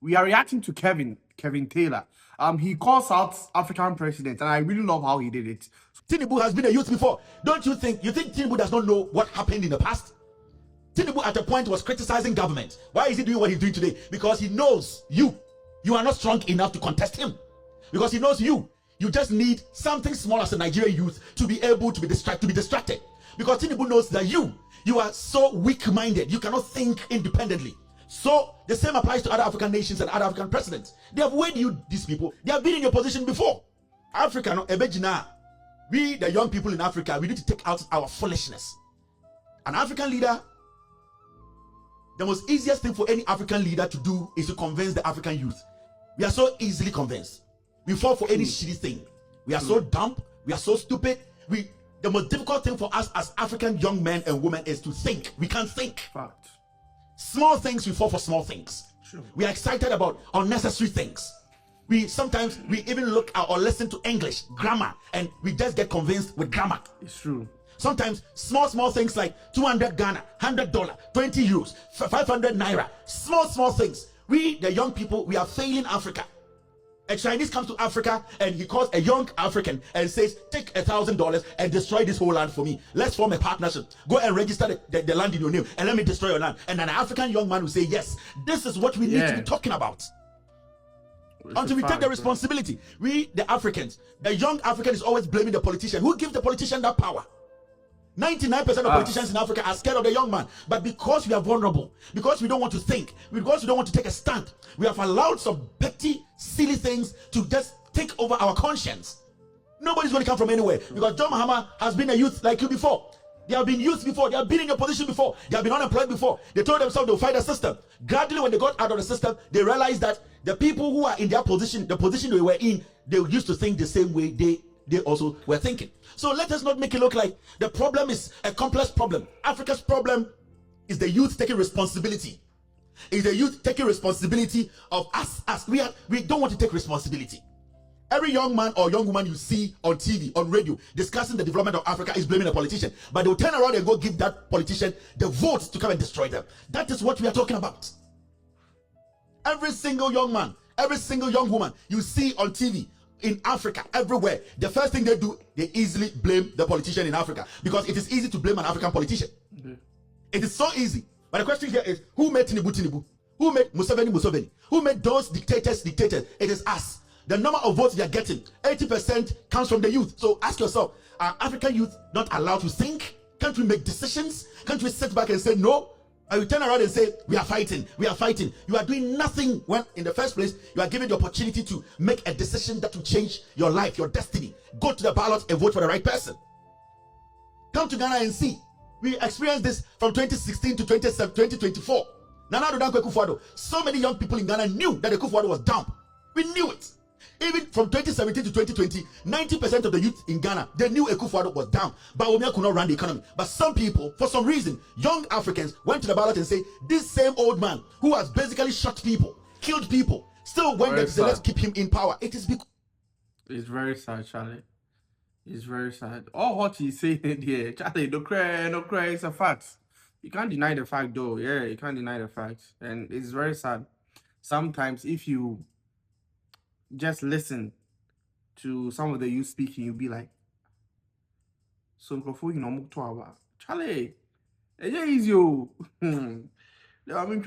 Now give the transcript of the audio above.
we are reacting to Kevin Taylor. He calls out African presidents, and I really love how he did it. Tinubu has been a youth before. Don't you think Tinubu does not know what happened in the past? Tinubu at a point was criticizing government. Why is he doing what he's doing today? Because he knows you are not strong enough to contest him. Because he knows you just need something small as a Nigerian youth to be able to be distracted. Because Tinubu knows that you are so weak-minded, you cannot think independently. So the same applies to other African nations and other African presidents. They have weighed you, these people. They have been in your position before. Africa, no, we, the young people in Africa, we need to take out our foolishness. An African leader, the most easiest thing for any African leader to do is to convince the African youth. We are so easily convinced. We fall for any shitty thing. We are so dumb. We are so stupid. The most difficult thing for us as African young men and women is to think. We can't think. Fact. Small things, we fall for small things. Sure. We are excited about unnecessary things. Sometimes we even look at or listen to English grammar and we just get convinced with grammar. It's true. Sometimes small things like 200 Ghana, $100, 20 euros, 500 naira. Small things. We, the young people, we are failing Africa. A Chinese comes to Africa and he calls a young African and says, take $1,000 and destroy this whole land for me. Let's form a partnership. Go and register the land in your name and let me destroy your land. And an African young man will say, yes, this is what we need to be talking about. Until we take the responsibility. We, the Africans, the young African is always blaming the politician. Who gives the politician that power? 99% of politicians in Africa are scared of the young man. But because we are vulnerable, because we don't want to think, because we don't want to take a stand, we have allowed some petty, silly things to just take over our conscience. Nobody's going to come from anywhere. Because John Mahama has been a youth like you before. They have been youth before. They have been in your position before. They have been unemployed before. They told themselves they'll fight the system. Gradually, when they got out of the system, they realized that the people who are in their position, the position they were in, they used to think the same way they also were thinking. So let us not make it look like the problem is a complex problem. Africa's problem is the youth taking responsibility. Is the youth taking responsibility of us. We don't want to take responsibility. Every young man or young woman you see on TV, on radio, discussing the development of Africa is blaming a politician. But they'll turn around and go give that politician the votes to come and destroy them. That is what we are talking about. Every single young man, every single young woman you see on TV, in Africa, everywhere, the first thing they do, they easily blame the politician in Africa. Because it is easy to blame an African politician. It is so easy. But the question here is, who made Tinubu? Who made Museveni? Who made those dictators? It is us. The number of votes they are getting, 80% comes from the youth. So ask yourself, are African youth not allowed to think? Can't we make decisions? Can't we sit back and say no? And we turn around and say, we are fighting. You are doing nothing when, in the first place, you are given the opportunity to make a decision that will change your life, your destiny. Go to the ballot and vote for the right person. Come to Ghana and see. We experienced this from 2016 to 2024. Nana Addo Dankwa Akufo-Addo. So many young people in Ghana knew that the Akufo-Addo was dumb. We knew it. Even from 2017 to 2020, 90% of the youth in Ghana, they knew Akufo-Addo was down. But Bawumia could not run the economy. But some people, for some reason, young Africans went to the ballot and say, this same old man who has basically shot people, killed people, still went there to say, let's keep him in power. It is because... It's very sad, Charlie. It's very sad. All what he's saying here, Charlie, no cry, it's a fact. You can't deny the fact though. Yeah, you can't deny the fact. And it's very sad. Sometimes if you just listen to some of the youth speaking, you'll be like, so Charlie, it's easy. I mean,